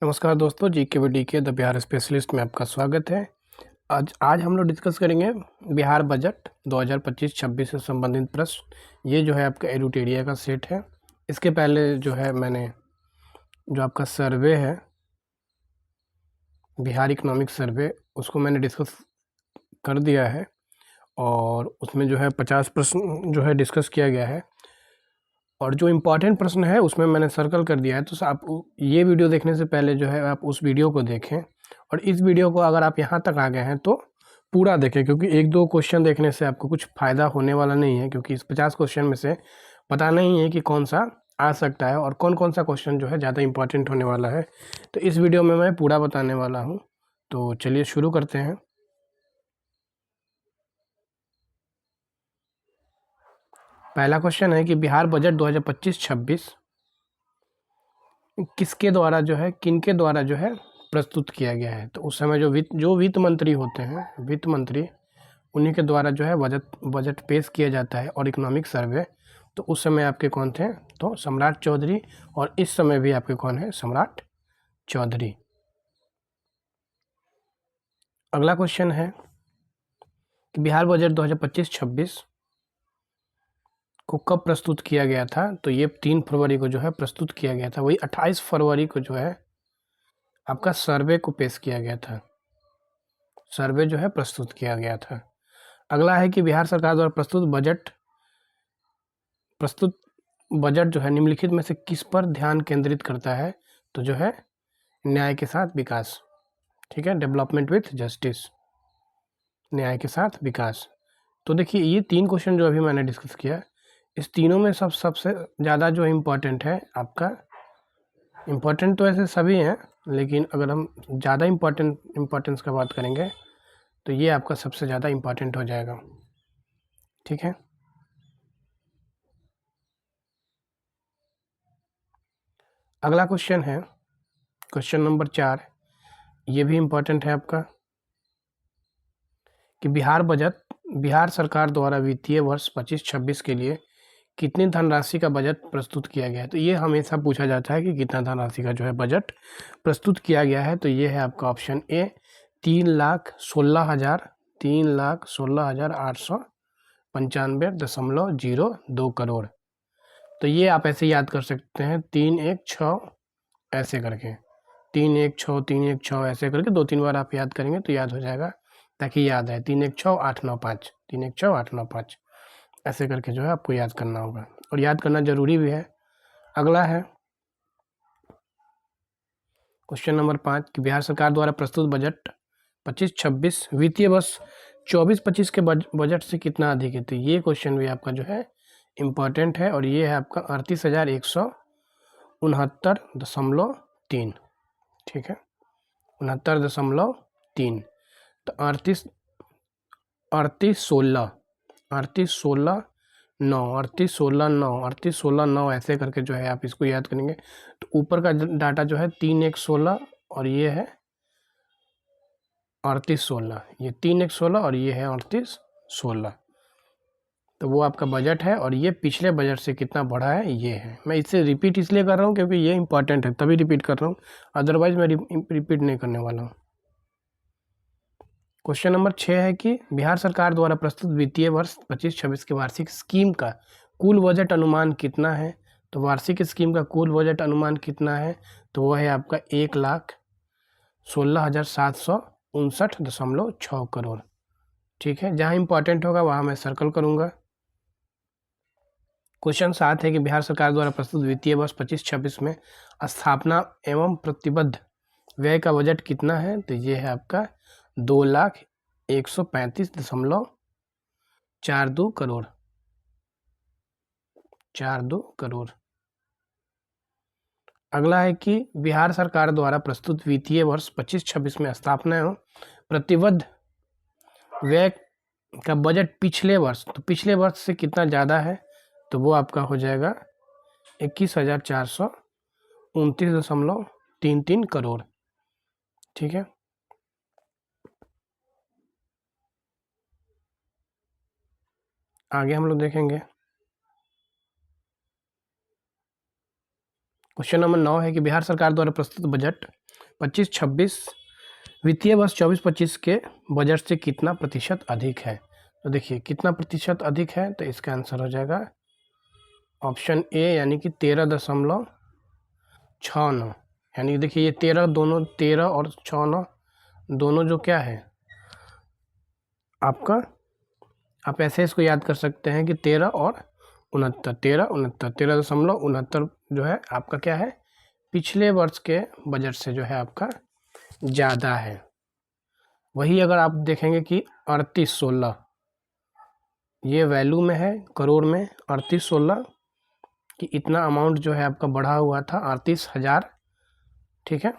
नमस्कार दोस्तों, जीके के द बिहार स्पेशलिस्ट में आपका स्वागत है। आज आज हम लोग डिस्कस करेंगे बिहार बजट 2025-26 से संबंधित प्रश्न। ये जो है आपका एडुटेरिया का सेट है। इसके पहले जो है मैंने जो आपका सर्वे है बिहार इकोनॉमिक सर्वे, उसको मैंने डिस्कस कर दिया है और उसमें जो है 50 प्रश्न जो है डिस्कस किया गया है और जो इम्पोर्टेंट प्रश्न है उसमें मैंने सर्कल कर दिया है। तो आप ये वीडियो देखने से पहले जो है आप उस वीडियो को देखें और इस वीडियो को अगर आप यहाँ तक आ गए हैं तो पूरा देखें, क्योंकि एक दो क्वेश्चन देखने से आपको कुछ फ़ायदा होने वाला नहीं है, क्योंकि इस 50 क्वेश्चन में से पता नहीं है कि कौन सा आ सकता है और कौन कौन सा क्वेश्चन जो है ज़्यादा इंपॉर्टेंट होने वाला है। तो इस वीडियो में मैं पूरा बताने वाला हूँ। तो चलिए शुरू करते हैं। पहला क्वेश्चन है कि बिहार बजट 2025-26 किसके द्वारा जो है, किनके द्वारा जो है प्रस्तुत किया गया है। तो उस समय जो वित्त मंत्री होते हैं, वित्त मंत्री, उन्हीं के द्वारा जो है बजट पेश किया जाता है और इकोनॉमिक सर्वे। तो उस समय आपके कौन थे, तो सम्राट चौधरी, और इस समय भी आपके कौन है, सम्राट चौधरी। अगला क्वेश्चन है कि बिहार बजट 2025-26 को कब प्रस्तुत किया गया था। तो ये 3 फरवरी को जो है प्रस्तुत किया गया था। वही 28 फरवरी को जो है आपका सर्वे को पेश किया गया था, सर्वे जो है प्रस्तुत किया गया था। अगला है कि बिहार सरकार द्वारा प्रस्तुत बजट जो है निम्नलिखित में से किस पर ध्यान केंद्रित करता है। तो जो है न्याय के साथ विकास, ठीक है, डेवलपमेंट विथ जस्टिस, न्याय के साथ विकास। तो देखिए ये 3 क्वेश्चन जो अभी मैंने डिस्कस किया, इस तीनों में सबसे ज़्यादा जो इम्पोर्टेंट है आपका, इम्पोर्टेंट तो ऐसे सभी हैं, लेकिन अगर हम ज़्यादा इम्पोर्टेंस का बात करेंगे तो ये आपका सबसे ज़्यादा इम्पोर्टेंट हो जाएगा, ठीक है। अगला क्वेश्चन है क्वेश्चन नंबर 4, ये भी इम्पोर्टेंट है आपका, कि बिहार सरकार द्वारा वित्तीय वर्ष 25-26 के लिए कितनी धनराशि का बजट प्रस्तुत किया गया है। तो ये हमेशा पूछा जाता है कि कितना धनराशि का जो है बजट प्रस्तुत किया गया है। तो ये है आपका ऑप्शन ए, 3,16,895.02 करोड़। तो ये आप ऐसे याद कर सकते हैं, 316 ऐसे करके, 316 ऐसे करके 2-3 बार आप याद करेंगे तो याद हो जाएगा, ताकि याद है 316,895, 316,895 ऐसे करके जो है आपको याद करना होगा और याद करना जरूरी भी है। अगला है क्वेश्चन नंबर 5 कि बिहार सरकार द्वारा प्रस्तुत बजट 25-26 वित्तीय वर्ष 24-25 के बजट से कितना अधिक है। तो ये क्वेश्चन भी आपका जो है इम्पॉर्टेंट है और ये है आपका 38,169.3, ठीक है, 69.3। तो 38 16 ऐसे करके जो है आप इसको याद करेंगे। तो ऊपर का डाटा जो है 3,116 और ये है 38,16, ये 3,116 और ये है 38,16। तो वो आपका बजट है और ये पिछले बजट से कितना बढ़ा है ये है। मैं इसे रिपीट इसलिए कर रहा हूँ क्योंकि ये इंपॉर्टेंट है, तभी रिपीट कर रहा हूँ, अदरवाइज मैं रिपीट नहीं करने वाला हूँ। क्वेश्चन नंबर 6 है कि बिहार सरकार द्वारा प्रस्तुत वित्तीय वर्ष 25-26 के वार्षिक स्कीम का कुल बजट अनुमान कितना है। तो वार्षिक स्कीम का कुल बजट अनुमान कितना है, तो वह है आपका 1,16,759.6 करोड़, ठीक है। जहाँ इंपॉर्टेंट होगा वहाँ मैं सर्कल करूँगा। क्वेश्चन 7 है कि बिहार सरकार द्वारा प्रस्तुत वित्तीय वर्ष 25-26 में स्थापना एवं प्रतिबद्ध व्यय का बजट कितना है। तो ये है आपका 2,135.42 करोड़, 42 करोड़। अगला है कि बिहार सरकार द्वारा प्रस्तुत वित्तीय वर्ष 25-26 में स्थापना एवं प्रतिबद्ध व्यय का बजट पिछले वर्ष, तो पिछले वर्ष से कितना ज़्यादा है, तो वो आपका हो जाएगा 21,429.33 करोड़, ठीक है। आगे हम लोग देखेंगे क्वेश्चन नंबर 9 है कि बिहार सरकार द्वारा प्रस्तुत बजट 25-26 वित्तीय वर्ष 24-25 के बजट से कितना प्रतिशत अधिक है। तो देखिए कितना प्रतिशत अधिक है, तो इसका आंसर हो जाएगा ऑप्शन ए यानी कि 13.69। यानी देखिए ये 13 और 69 दोनों जो क्या है आपका, आप ऐसे इसको याद कर सकते हैं कि 13 और 69, 13.69 जो है आपका क्या है, पिछले वर्ष के बजट से जो है आपका ज़्यादा है। वही अगर आप देखेंगे कि 3816 ये वैल्यू में है, करोड़ में 3816 कि इतना अमाउंट जो है आपका बढ़ा हुआ था 38,000, ठीक है।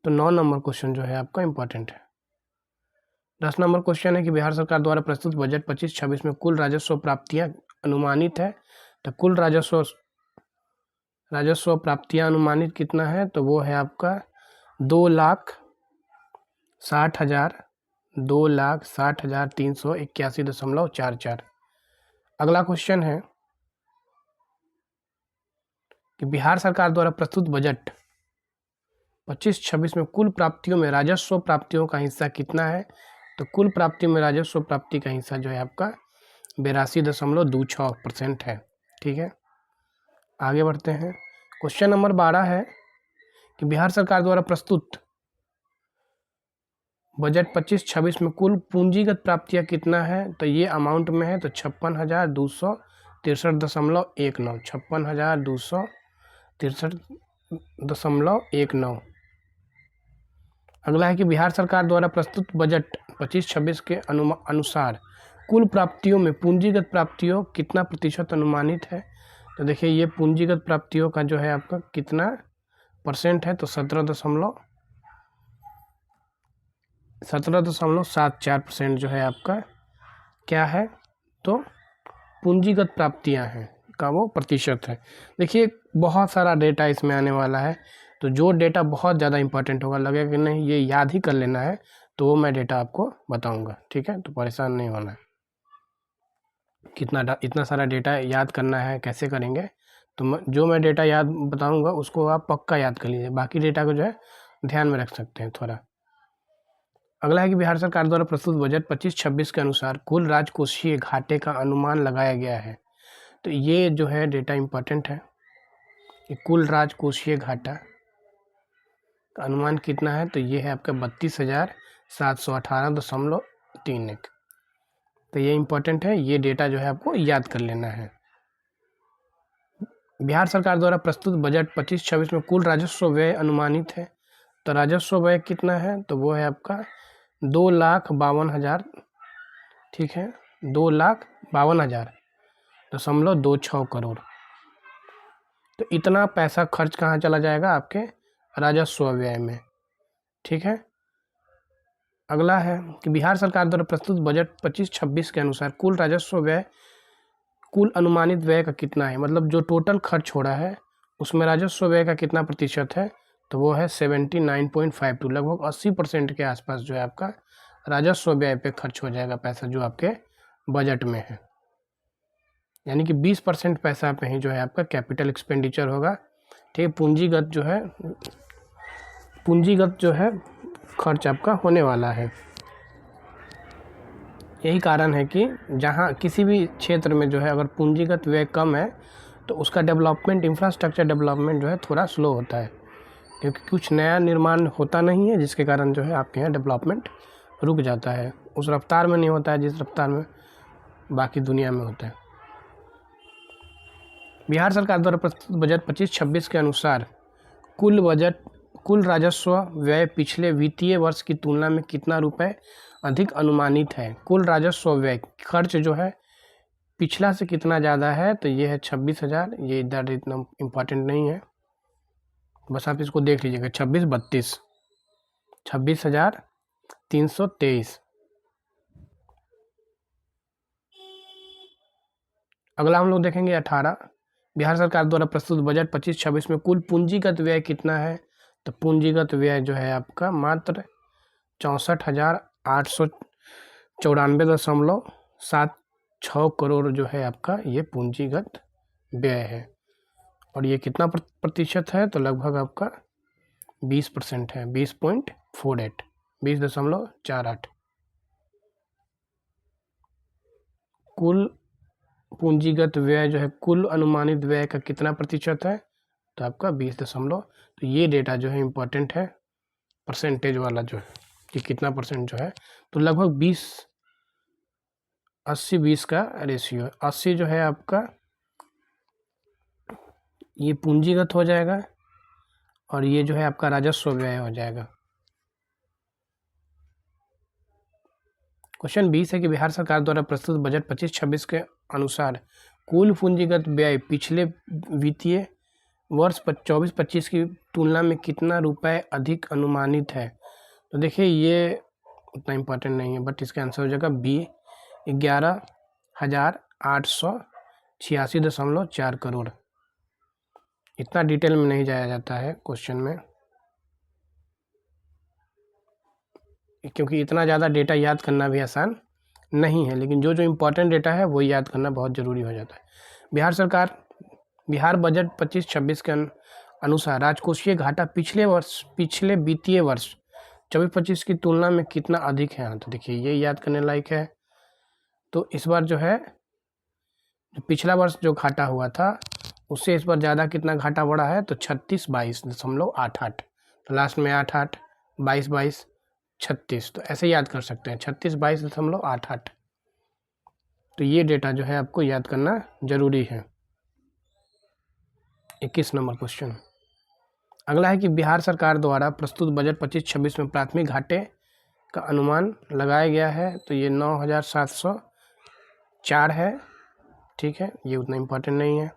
तो 9 नंबर क्वेश्चन जो है आपका इम्पोर्टेंट है। 10 नंबर क्वेश्चन है कि बिहार सरकार द्वारा प्रस्तुत बजट 25-26 में कुल राजस्व प्राप्तियां अनुमानित है। तो कुल राजस्व प्राप्तियां अनुमानित कितना है, तो वो है आपका 2,60,381.44। अगला क्वेश्चन है कि बिहार सरकार द्वारा प्रस्तुत बजट 25-26 में कुल प्राप्तियों में राजस्व प्राप्तियों का हिस्सा कितना है। तो कुल प्राप्ति में राजस्व प्राप्ति का हिस्सा जो है आपका 82.26% है, ठीक है। आगे बढ़ते हैं। क्वेश्चन नंबर 12 है कि बिहार सरकार द्वारा प्रस्तुत बजट 25-26 में कुल पूंजीगत प्राप्तियां कितना है। तो ये अमाउंट में है, तो 56,263.19, 56,263.19। अगला है कि बिहार सरकार द्वारा प्रस्तुत बजट 25-26 के अनुसार कुल प्राप्तियों में पूंजीगत प्राप्तियों कितना प्रतिशत अनुमानित है। तो देखिए ये पूंजीगत प्राप्तियों का जो है आपका कितना परसेंट है, तो 17.74% जो है आपका क्या है, तो पूंजीगत प्राप्तियां हैं का वो प्रतिशत है। देखिए बहुत सारा डेटा इसमें आने वाला है, तो जो डेटा बहुत ज़्यादा इंपॉर्टेंट होगा, लगेगा कि नहीं ये याद ही कर लेना है, तो वो मैं डेटा आपको बताऊंगा, ठीक है। तो परेशान नहीं होना है, इतना सारा डेटा याद करना है, कैसे करेंगे। तो जो मैं डेटा याद बताऊंगा उसको आप पक्का याद कर लीजिए, बाकी डेटा को जो है ध्यान में रख सकते हैं थोड़ा। अगला है कि बिहार सरकार द्वारा प्रस्तुत बजट 25-26 के अनुसार कुल राजकोषीय घाटे का अनुमान लगाया गया है। तो ये जो है डेटा इम्पोर्टेंट है कि कुल राजकोषीय घाटा का अनुमान कितना है। तो ये है आपका 32,718.31। तो ये इम्पोर्टेंट है, ये डेटा जो है आपको याद कर लेना है। बिहार सरकार द्वारा प्रस्तुत बजट 25-26 में कुल राजस्व व्यय अनुमानित है। तो राजस्व व्यय कितना है, तो वो है आपका 2,52,000, ठीक है, 2,52,000.26 करोड़। तो इतना पैसा खर्च कहाँ चला जाएगा, आपके राजस्व व्यय में, ठीक है। अगला है कि बिहार सरकार द्वारा प्रस्तुत बजट 25-26 के अनुसार कुल राजस्व व्यय कुल अनुमानित व्यय का कितना है, मतलब जो टोटल खर्च हो रहा है उसमें राजस्व व्यय का कितना प्रतिशत है। तो वो है 79.52, लगभग 80% के आसपास जो है आपका राजस्व व्यय पे खर्च हो जाएगा पैसा जो आपके बजट में है। यानी कि 20% पैसा पे ही जो है आपका कैपिटल एक्सपेंडिचर होगा, ठीक है। पूंजीगत जो है खर्च आपका होने वाला है। यही कारण है कि जहाँ किसी भी क्षेत्र में जो है अगर पूंजीगत व्यय कम है तो उसका डेवलपमेंट, इंफ्रास्ट्रक्चर डेवलपमेंट जो है थोड़ा स्लो होता है, क्योंकि कुछ नया निर्माण होता नहीं है, जिसके कारण जो है आपके यहाँ डेवलपमेंट रुक जाता है, उस रफ्तार में नहीं होता है जिस रफ्तार में बाकी दुनिया में होता है। बिहार सरकार द्वारा प्रस्तुत बजट 25-26 के अनुसार कुल राजस्व व्यय पिछले वित्तीय वर्ष की तुलना में कितना रुपए अधिक अनुमानित है। कुल राजस्व व्यय खर्च जो है पिछला से कितना ज़्यादा है, तो ये है 26,000। ये इधर इतना इम्पोर्टेंट नहीं है, बस आप इसको देख लीजिएगा। 26,323। अगला हम लोग देखेंगे 18। बिहार सरकार द्वारा प्रस्तुत बजट 25-26 में कुल पूंजीगत व्यय कितना है। तो पूंजीगत व्यय जो है आपका मात्र 64,894.76 करोड़ जो है आपका ये पूंजीगत व्यय है। और ये कितना प्रतिशत है, तो लगभग आपका 20% है, 20.48, 20.48। कुल पूंजीगत व्यय जो है कुल अनुमानित व्यय का कितना प्रतिशत है, तो आपका 20 दशमलव। तो ये डेटा जो है इम्पोर्टेंट है, परसेंटेज वाला जो है कि कितना परसेंट जो है, तो लगभग 80-20 का रेशियो है। 80 जो है आपका ये पूंजीगत हो जाएगा और ये जो है आपका राजस्व व्यय हो जाएगा। क्वेश्चन 20 है कि बिहार सरकार द्वारा प्रस्तुत बजट 25-26 के अनुसार कुल पूंजीगत व्यय पिछले वित्तीय वर्ष 24-25 की तुलना में कितना रुपए अधिक अनुमानित है। तो देखिए ये उतना इम्पोर्टेंट नहीं है, बट इसका आंसर हो जाएगा बी, 11,886.4 करोड़। इतना डिटेल में नहीं जाया जाता है क्वेश्चन में, क्योंकि इतना ज़्यादा डेटा याद करना भी आसान नहीं है, लेकिन जो जो इम्पोर्टेंट डेटा है वो याद करना बहुत ज़रूरी हो जाता है। बिहार बजट 25-26 के अनुसार राजकोषीय घाटा पिछले वित्तीय वर्ष 24-25 की तुलना में कितना अधिक है। तो देखिए ये याद करने लायक है। तो इस बार जो है पिछला वर्ष जो घाटा हुआ था उससे इस बार ज़्यादा कितना घाटा बढ़ा है, तो 36-22.88। तो लास्ट में 88, 22, 36, तो ऐसे याद कर सकते हैं 36-22.88। तो ये डेटा जो है आपको याद करना जरूरी है। 21 नंबर क्वेश्चन अगला है कि बिहार सरकार द्वारा प्रस्तुत बजट 25-26 में प्राथमिक घाटे का अनुमान लगाया गया है। तो ये 9,704 है, ठीक है, ये उतना इम्पोर्टेंट नहीं है।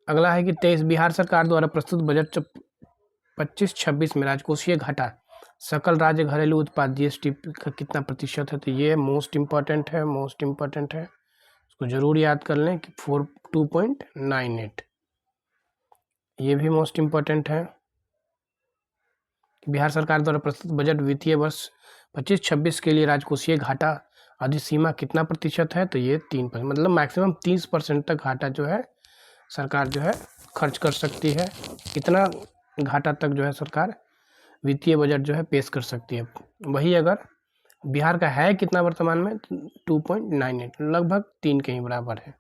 अगला है कि बिहार सरकार द्वारा प्रस्तुत बजट 25-26 में राजकोषीय घाटा सकल राज्य घरेलू उत्पाद जीएसटी का कितना प्रतिशत है। तो ये मोस्ट इम्पॉर्टेंट है, उसको ज़रूर याद कर लें कि 2.98। ये भी मोस्ट इम्पॉर्टेंट है। बिहार सरकार द्वारा प्रस्तुत बजट वित्तीय वर्ष 25-26 के लिए राजकोषीय घाटा अधिसीमा कितना प्रतिशत है। तो ये 3%, मतलब मैक्सिमम 30% तक घाटा जो है सरकार जो है खर्च कर सकती है। इतना घाटा तक जो है सरकार वित्तीय बजट जो है पेश कर सकती है। वही अगर बिहार का है कितना वर्तमान में, 2.98, लगभग 3 के ही बराबर है।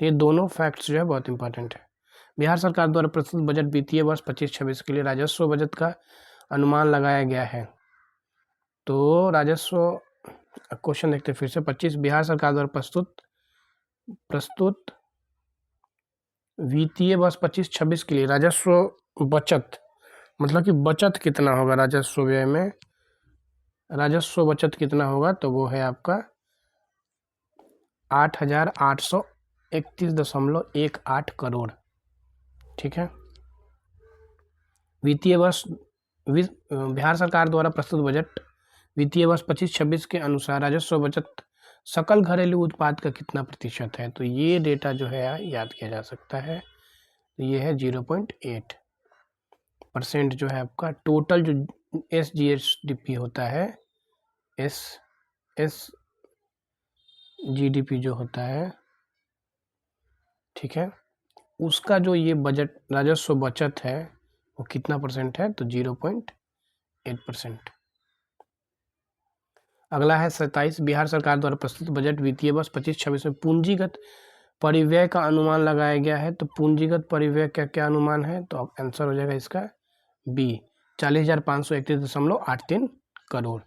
ये दोनों फैक्ट्स जो है बहुत इंपॉर्टेंट है। बिहार सरकार द्वारा प्रस्तुत बजट वित्तीय वर्ष 25-26 के लिए राजस्व बजट का अनुमान लगाया गया है। तो राजस्व क्वेश्चन देखते हैं फिर से। 25 बिहार सरकार द्वारा प्रस्तुत वित्तीय वर्ष 25-26 के लिए राजस्व बचत, मतलब कि बचत कितना होगा राजस्व व्यय में, राजस्व बचत कितना होगा, तो वो है आपका 8,831.18 करोड़, ठीक है। बिहार सरकार द्वारा प्रस्तुत बजट वित्तीय वर्ष 25-26 के अनुसार राजस्व बचत सकल घरेलू उत्पाद का कितना प्रतिशत है। तो ये डेटा जो है याद किया जा सकता है। तो ये है 0.8% जो है आपका टोटल जो SGSDP होता है, SGDP जो होता है, ठीक है, उसका जो ये बजट राजस्व बचत है वो कितना परसेंट है, तो 0.8%। अगला है 27 बिहार सरकार द्वारा प्रस्तुत बजट वित्तीय वर्ष 25-26 में पूंजीगत परिव्यय का अनुमान लगाया गया है। तो पूंजीगत परिव्यय का क्या अनुमान है, तो अब आंसर हो जाएगा इसका बी, 40,531.83 करोड़।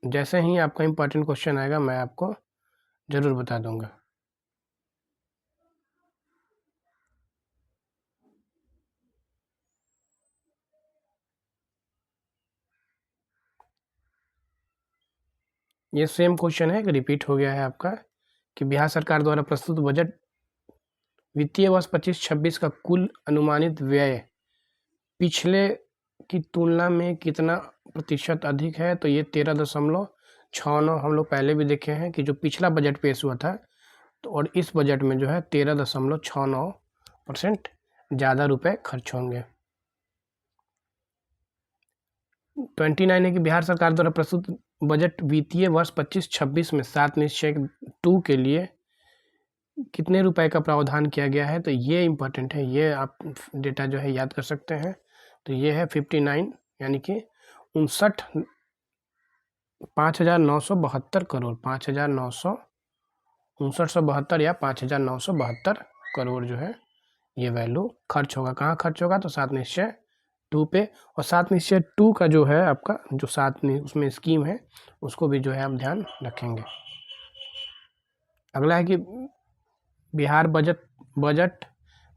जैसे ही आपका इंपॉर्टेंट क्वेश्चन आएगा मैं आपको जरूर बता दूंगा। ये सेम क्वेश्चन है, रिपीट हो गया है आपका, कि बिहार सरकार द्वारा प्रस्तुत बजट वित्तीय वर्ष 25-26 का कुल अनुमानित व्यय पिछले की तुलना में कितना प्रतिशत अधिक है। तो ये 13.69 हम लोग पहले भी देखे हैं कि जो पिछला बजट पेश हुआ था, तो और इस बजट में जो है 13.69% ज़्यादा रुपए खर्च होंगे। 29 है कि बिहार सरकार द्वारा प्रस्तुत बजट वित्तीय वर्ष 25-26 में 7 निश्चय 2 के लिए कितने रुपए का प्रावधान किया गया है, तो ये इम्पोर्टेंट है, ये आप डेटा जो है याद कर सकते हैं। तो ये है 59 यानी कि 5,972 करोड़, 5,969 या 5,972 करोड़ जो है ये वैल्यू खर्च होगा। कहाँ खर्च होगा, तो 7 निश्चय 2 पे। और 7 निश्चय 2 का जो है आपका जो 7 उसमें स्कीम है उसको भी जो है आप ध्यान रखेंगे। अगला है कि बिहार बजट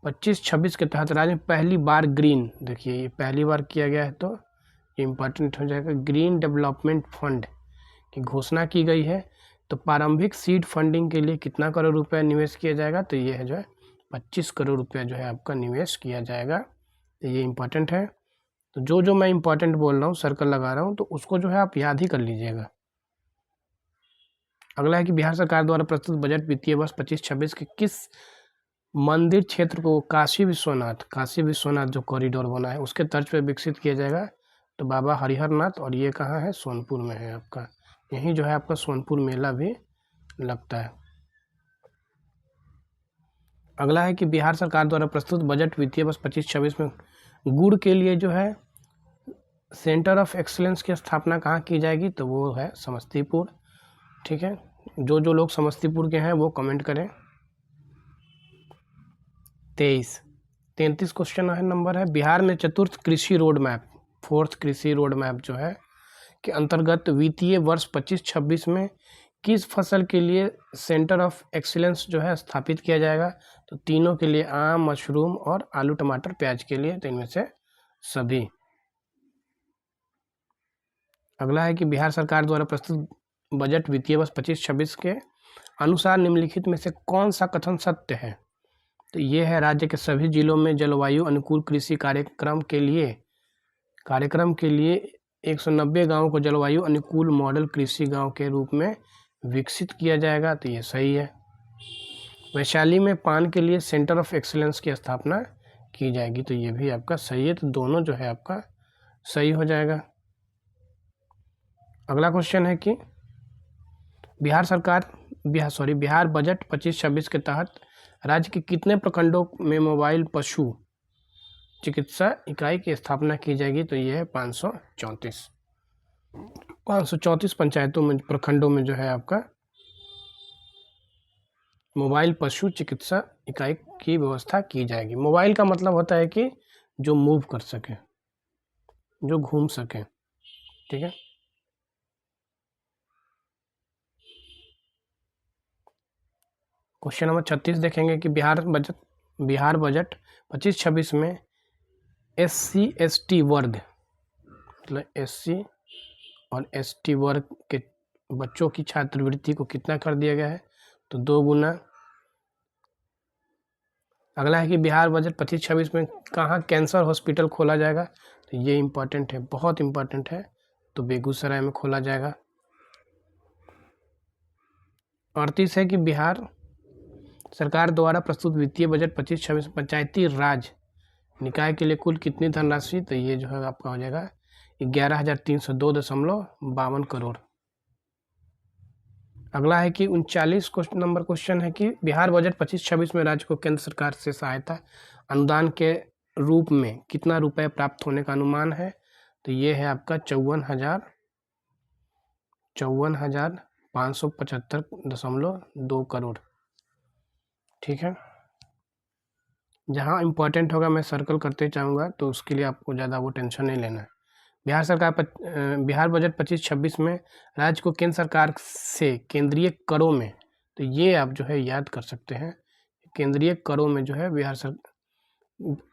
25-26 के तहत राज्य में पहली बार ग्रीन, देखिए ये पहली बार किया गया है तो ये इम्पोर्टेंट हो जाएगा, ग्रीन डेवलपमेंट फंड की घोषणा की गई है। तो प्रारंभिक सीड फंडिंग के लिए कितना करोड़ रुपया निवेश किया जाएगा, तो ये है जो है 25 करोड़ रुपया जो है आपका निवेश किया जाएगा। तो ये इम्पोर्टेंट है। तो जो मैं इम्पोर्टेंट बोल रहा हूँ, सर्कल लगा रहा हूँ, तो उसको जो है आप याद ही कर लीजिएगा। अगला है कि बिहार सरकार द्वारा प्रस्तुत बजट वित्तीय वर्ष 25-26 के किस मंदिर क्षेत्र को काशी विश्वनाथ जो कॉरिडोर बना है उसके तर्ज पर विकसित किया जाएगा, तो बाबा हरिहरनाथ। और ये कहाँ है, सोनपुर में है आपका, यहीं जो है आपका सोनपुर मेला भी लगता है। अगला है कि बिहार सरकार द्वारा प्रस्तुत बजट वित्तीय वर्ष 25-26 में गुड़ के लिए जो है सेंटर ऑफ एक्सीलेंस की स्थापना कहाँ की जाएगी, तो वो है समस्तीपुर। ठीक है, जो लोग समस्तीपुर के हैं वो कमेंट करें। 33 क्वेश्चन है, नंबर है बिहार में चतुर्थ कृषि रोड मैप, 4th कृषि रोड मैप जो है के अंतर्गत वित्तीय वर्ष 25-26 में किस फसल के लिए सेंटर ऑफ एक्सीलेंस जो है स्थापित किया जाएगा, तो तीनों के लिए, आम, मशरूम और आलू, टमाटर, प्याज के लिए, तो इनमें से सभी। अगला है कि बिहार सरकार द्वारा प्रस्तुत बजट वित्तीय वर्ष 25-26 के अनुसार निम्नलिखित में से कौन सा कथन सत्य है, तो ये है राज्य के सभी जिलों में जलवायु अनुकूल कृषि कार्यक्रम के लिए 190 गांवों को जलवायु अनुकूल मॉडल कृषि गांव के रूप में विकसित किया जाएगा, तो ये सही है। वैशाली में पान के लिए सेंटर ऑफ एक्सीलेंस की स्थापना की जाएगी, तो ये भी आपका सही है। तो दोनों जो है आपका सही हो जाएगा। अगला क्वेश्चन है कि बिहार बजट 25-26 के तहत राज्य के कितने प्रखंडों में मोबाइल पशु चिकित्सा इकाई की स्थापना की जाएगी, तो ये है 534 पंचायतों में, प्रखंडों में जो है आपका मोबाइल पशु चिकित्सा इकाई की व्यवस्था की जाएगी। मोबाइल का मतलब होता है कि जो मूव कर सके, जो घूम सके। ठीक है, क्वेश्चन नंबर 36 देखेंगे कि बिहार बजट 25-26 में SC/ST वर्ग, मतलब SC और ST वर्ग के बच्चों की छात्रवृत्ति को कितना कर दिया गया है, तो 2 गुना। अगला है कि बिहार बजट 25-26 में कहाँ कैंसर हॉस्पिटल खोला जाएगा, तो ये इम्पोर्टेंट है, बहुत इम्पोर्टेंट है, तो बेगूसराय में खोला जाएगा। 38 है कि बिहार सरकार द्वारा प्रस्तुत वित्तीय बजट 25-26 पंचायती राज निकाय के लिए कुल कितनी धनराशि, तो ये जो है आपका हो जाएगा 11,302.52 करोड़। अगला है कि 39 नंबर क्वेश्चन है कि बिहार बजट 25-26 में राज्य को केंद्र सरकार से सहायता अनुदान के रूप में कितना रुपए प्राप्त होने का अनुमान है, तो ये है आपका 54,575.2 करोड़। ठीक है, जहाँ इम्पोर्टेंट होगा मैं सर्कल करते जाऊँगा, तो उसके लिए आपको ज़्यादा वो टेंशन नहीं लेना है। बिहार बजट 25-26 में राज्य को केंद्र सरकार से केंद्रीय करों में, तो ये आप जो है याद कर सकते हैं, केंद्रीय करों में जो है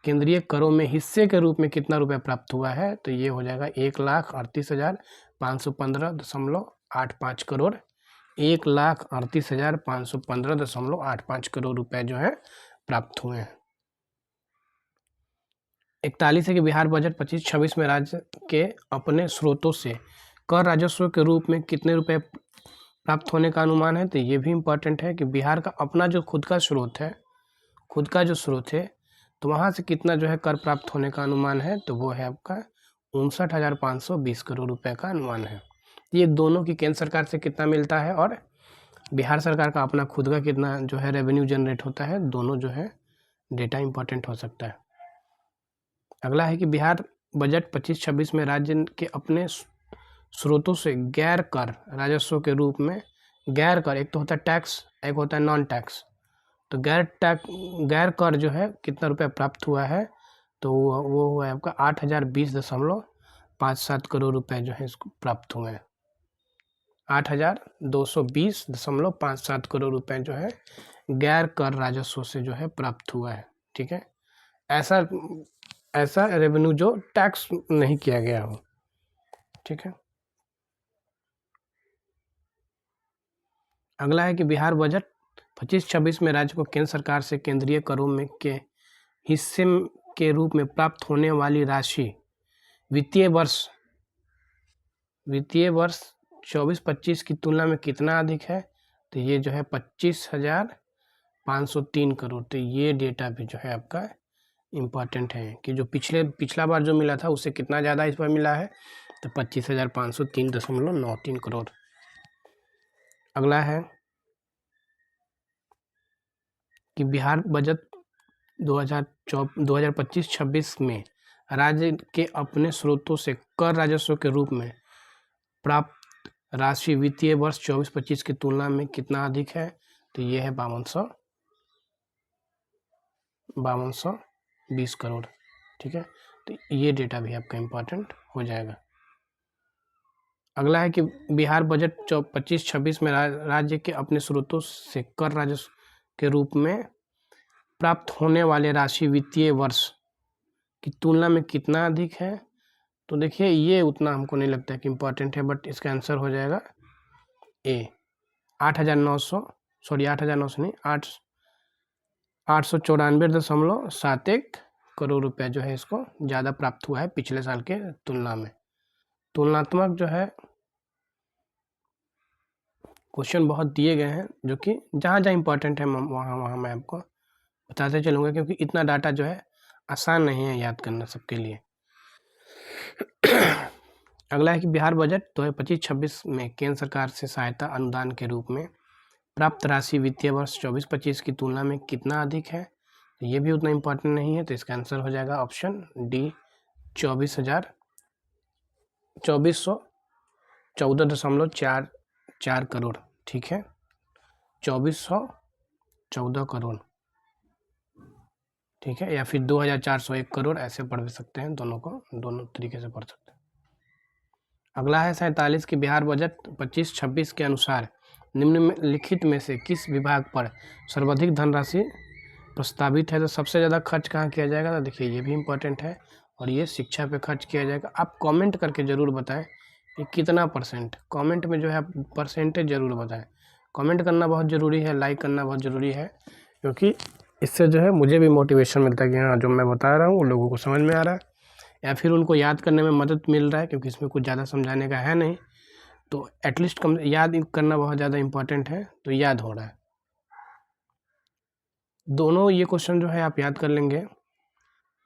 केंद्रीय करों में हिस्से के रूप में कितना रुपया प्राप्त हुआ है, तो ये हो जाएगा 1,38,515.85 करोड़। 1,38,515.85 करोड़ रुपए जो है प्राप्त हुए हैं। 41 है कि बिहार बजट 25-26 में राज्य के अपने स्रोतों से कर राजस्व के रूप में कितने रुपए प्राप्त होने का अनुमान है, तो ये भी इम्पोर्टेंट है कि बिहार का अपना जो खुद का स्रोत है, तो वहाँ से कितना जो है कर प्राप्त होने का अनुमान है, तो वो है आपका 59,520 करोड़ रुपए का अनुमान है। ये दोनों की केंद्र सरकार से कितना मिलता है और बिहार सरकार का अपना खुद का कितना जो है रेवेन्यू जनरेट होता है, दोनों जो है डेटा इंपॉर्टेंट हो सकता है। अगला है कि बिहार बजट 25-26 में राज्य के अपने स्रोतों से गैर कर राजस्व के रूप में, गैर कर एक तो होता है टैक्स, एक होता है नॉन टैक्स, तो गैर कर जो है कितना रुपया प्राप्त हुआ है, तो वो हुआ है आपका 8020.57 करोड़ रुपए जो है इसको प्राप्त हुए हैं। 8220.57 करोड़ रुपए जो है गैर कर राजस्व से जो है प्राप्त हुआ है। ठीक है, ऐसा रेवेन्यू जो टैक्स नहीं किया गया हो। ठीक है, अगला है कि बिहार बजट 25-26 में राज्य को केंद्र सरकार से केंद्रीय करों में के हिस्से के रूप में प्राप्त होने वाली राशि वित्तीय वर्ष 24-25 की तुलना में कितना अधिक है, तो ये जो है 25,503 करोड़। तो ये डेटा भी जो है आपका इम्पॉर्टेंट है कि जो पिछला बार जो मिला था उससे कितना ज़्यादा इस बार मिला है, तो 25,503.93 करोड़। अगला है कि बिहार बजट 2025-26 में राज्य के अपने स्रोतों से कर राजस्व के रूप में प्राप्त राशि वित्तीय वर्ष 24-25 की तुलना में कितना अधिक है, तो ये है 5220 करोड़। ठीक है, तो ये डेटा भी आपका इम्पोर्टेंट हो जाएगा। अगला है कि बिहार बजट 25-26 में राज्य के अपने स्रोतों से कर राजस्व के रूप में प्राप्त होने वाले राशि वित्तीय वर्ष की तुलना में कितना अधिक है, तो देखिए ये उतना हमको नहीं लगता है कि इम्पोर्टेंट है, बट इसका आंसर हो जाएगा ए 8,900 नहीं 894.71 करोड़ रुपया जो है इसको ज़्यादा प्राप्त हुआ है पिछले साल के तुलना में। तुलनात्मक जो है क्वेश्चन बहुत दिए गए हैं, जो कि जहाँ जहाँ इम्पोर्टेंट है वहाँ मैं आपको बताते चलूँगा, क्योंकि इतना डाटा जो है आसान नहीं है याद करना सबके लिए। अगला है कि बिहार बजट 2025-26 में केंद्र सरकार से सहायता अनुदान के रूप में प्राप्त राशि वित्तीय वर्ष 24-25 की तुलना में कितना अधिक है, तो ये भी उतना इम्पोर्टेंट नहीं है, तो इसका आंसर हो जाएगा ऑप्शन डी 24,14.44 करोड़। ठीक है, 2414 करोड़। ठीक है, या फिर 2,401 करोड़, ऐसे पढ़ भी सकते हैं, दोनों तरीके से पढ़ सकते हैं। अगला है 47 की बिहार बजट 25-26 के अनुसार निम्नलिखित में से किस विभाग पर सर्वाधिक धनराशि प्रस्तावित है, तो सबसे ज़्यादा खर्च कहाँ किया जाएगा, तो देखिए ये भी इम्पोर्टेंट है, और ये शिक्षा पे खर्च किया जाएगा। आप कमेंट करके ज़रूर बताएं कि कितना परसेंट, कमेंट में जो है परसेंटेज ज़रूर बताएं। कमेंट करना बहुत ज़रूरी है, लाइक करना बहुत ज़रूरी है, क्योंकि इससे जो है मुझे भी मोटिवेशन मिलता है कि हाँ जो मैं बता रहा हूँ लोगों को समझ में आ रहा है, या फिर उनको याद करने में मदद मिल रहा है, क्योंकि इसमें कुछ ज़्यादा समझाने का है नहीं, तो एटलीस्ट याद करना बहुत ज़्यादा इम्पोर्टेंट है, तो याद हो रहा है। दोनों ये क्वेश्चन जो है आप याद कर लेंगे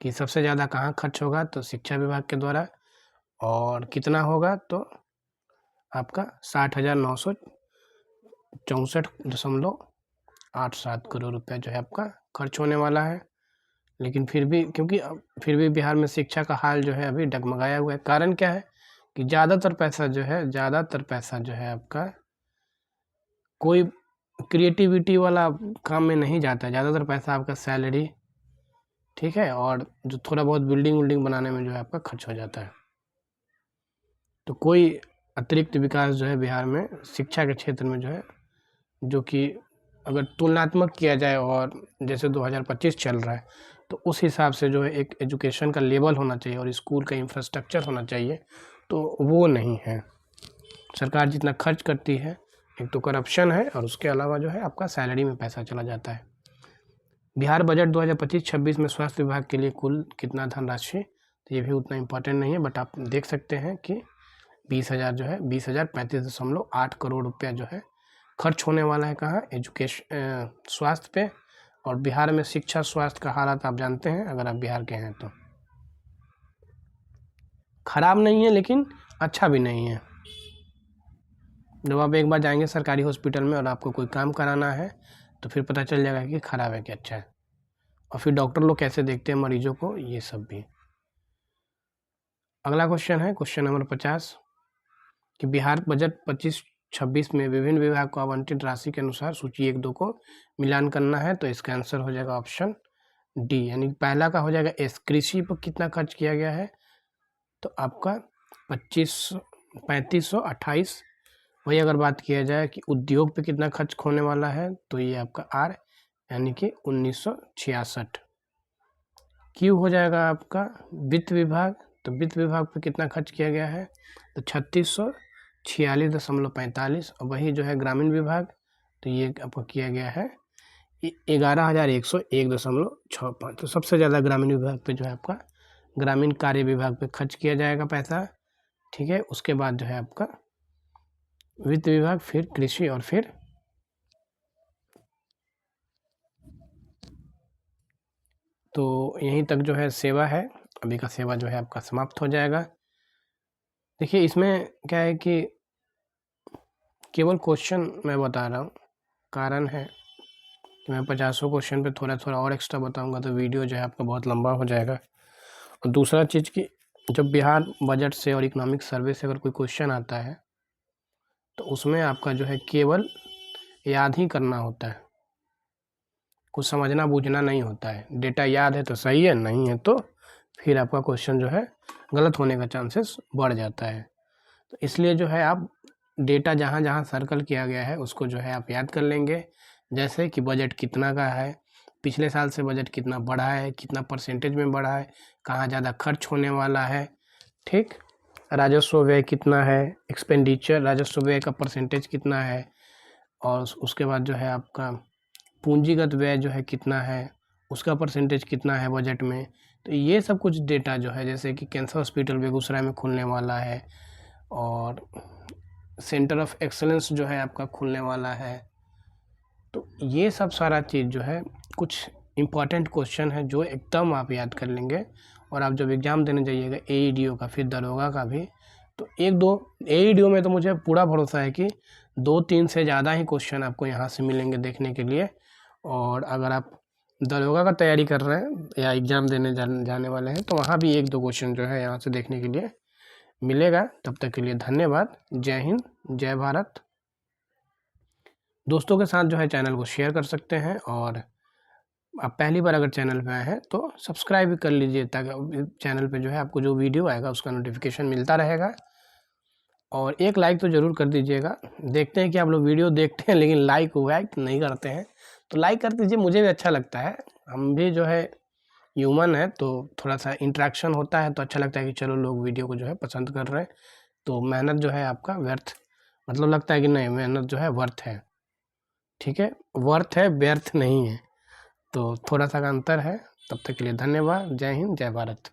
कि सबसे ज़्यादा कहाँ खर्च होगा, तो शिक्षा विभाग के द्वारा, और कितना होगा, तो आपका 60,964.87 करोड़ रुपया जो है आपका खर्च होने वाला है। लेकिन फिर भी बिहार में शिक्षा का हाल जो है अभी डगमगाया हुआ है। कारण क्या है कि ज़्यादातर पैसा जो है आपका कोई क्रिएटिविटी वाला काम में नहीं जाता है, ज़्यादातर पैसा आपका सैलरी, ठीक है, और जो थोड़ा बहुत बिल्डिंग बनाने में जो है आपका खर्च हो जाता है। तो कोई अतिरिक्त विकास जो है बिहार में शिक्षा के क्षेत्र में जो है, जो कि अगर तुलनात्मक किया जाए और जैसे 2025 चल रहा है, तो उस हिसाब से जो है एक एजुकेशन का लेवल होना चाहिए और स्कूल का इंफ्रास्ट्रक्चर होना चाहिए, तो वो नहीं है। सरकार जितना खर्च करती है, एक तो करप्शन है, और उसके अलावा जो है आपका सैलरी में पैसा चला जाता है। बिहार बजट 2025-26 में स्वास्थ्य विभाग के लिए कुल कितना धनराशि, तो ये भी उतना इम्पोर्टेंट नहीं है, बट आप देख सकते हैं कि 20,035.8 करोड़ रुपया जो है खर्च होने वाला है कहाँ, एजुकेशन स्वास्थ्य पे। और बिहार में शिक्षा स्वास्थ्य का हालात आप जानते हैं, अगर आप बिहार के हैं तो खराब नहीं है, लेकिन अच्छा भी नहीं है। जब आप एक बार जाएंगे सरकारी हॉस्पिटल में और आपको कोई काम कराना है तो फिर पता चल जाएगा कि ख़राब है कि अच्छा है, और फिर डॉक्टर लोग कैसे देखते हैं मरीजों को, ये सब भी। अगला क्वेश्चन है क्वेश्चन नंबर 50 कि बिहार बजट 25-26 में विभिन्न विभाग को आवंटित राशि के अनुसार सूची 1-2 को मिलान करना है। तो इसका आंसर हो जाएगा ऑप्शन डी, यानी पहला का हो जाएगा एस। कृषि पर कितना खर्च किया गया है, तो आपका 3528। वही अगर बात किया जाए कि उद्योग पे कितना खर्च होने वाला है, तो ये आपका आर यानी कि 1966। क्यू हो जाएगा आपका वित्त विभाग, तो वित्त विभाग पे कितना खर्च किया गया है, तो 3646.45। और वही जो है ग्रामीण विभाग, तो ये आपका किया गया है 11,101.65। तो सबसे ज़्यादा ग्रामीण विभाग पे जो है आपका ग्रामीण कार्य विभाग पे खर्च किया जाएगा पैसा, ठीक है। उसके बाद जो है आपका वित्त विभाग, फिर कृषि, और फिर तो यहीं तक जो है सेवा है। अभी का सेवा जो है आपका समाप्त हो जाएगा। देखिए इसमें क्या है कि केवल क्वेश्चन मैं बता रहा हूँ, कारण है कि मैं 50 क्वेश्चन पे थोड़ा थोड़ा और एक्स्ट्रा बताऊंगा तो वीडियो जो है आपका बहुत लंबा हो जाएगा। और दूसरा चीज़ कि जब बिहार बजट से और इकोनॉमिक सर्वे से अगर कोई क्वेश्चन आता है तो उसमें आपका जो है केवल याद ही करना होता है, कुछ समझना बूझना नहीं होता है। डेटा याद है तो सही है, नहीं है तो फिर आपका क्वेश्चन जो है गलत होने का चांसेस बढ़ जाता है। तो इसलिए जो है आप डेटा जहाँ जहाँ सर्कल किया गया है उसको जो है आप याद कर लेंगे। जैसे कि बजट कितना का है, पिछले साल से बजट कितना बढ़ा है, कितना परसेंटेज में बढ़ा है, कहाँ ज़्यादा खर्च होने वाला है, ठीक। राजस्व व्यय कितना है, एक्सपेंडिचर राजस्व व्यय का परसेंटेज कितना है, और उसके बाद जो है आपका पूंजीगत व्यय जो है कितना है, उसका परसेंटेज कितना है बजट में। तो ये सब कुछ डेटा जो है, जैसे कि कैंसर हॉस्पिटल बेगूसराय में खुलने वाला है और सेंटर ऑफ एक्सलेंस जो है आपका खुलने वाला है, तो ये सब सारा चीज़ जो है कुछ इम्पॉर्टेंट क्वेश्चन है जो एकदम आप याद कर लेंगे। और आप जब एग्ज़ाम देने जाइएगा AEDO का, फिर दरोगा का भी, तो 1-2 AEDO में तो मुझे पूरा भरोसा है कि 2-3 से ज़्यादा ही क्वेश्चन आपको यहाँ से मिलेंगे देखने के लिए। और अगर आप दरोगा का तैयारी कर रहे हैं या एग्ज़ाम देने जाने वाले हैं तो वहाँ भी 1-2 क्वेश्चन जो है यहाँ से देखने के लिए मिलेगा। तब तक के लिए धन्यवाद। जय हिंद, जय भारत। दोस्तों के साथ जो है चैनल को शेयर कर सकते हैं, और आप पहली बार अगर चैनल पे आए हैं तो सब्सक्राइब भी कर लीजिए, ताकि चैनल पे जो है आपको जो वीडियो आएगा उसका नोटिफिकेशन मिलता रहेगा। और एक लाइक तो ज़रूर कर दीजिएगा। देखते हैं कि आप लोग वीडियो देखते हैं लेकिन लाइक वाइक नहीं करते हैं, तो लाइक कर दीजिए, मुझे भी अच्छा लगता है। हम भी जो है ह्यूमन है तो थोड़ा सा इंटरेक्शन होता है तो अच्छा लगता है कि चलो लोग वीडियो को जो है पसंद कर रहे हैं, तो मेहनत जो है आपका व्यर्थ, मतलब लगता है कि नहीं मेहनत जो है वर्थ है, ठीक है, वर्थ है, व्यर्थ नहीं है। तो थोड़ा सा का अंतर है। तब तक के लिए धन्यवाद। जय हिंद, जय भारत।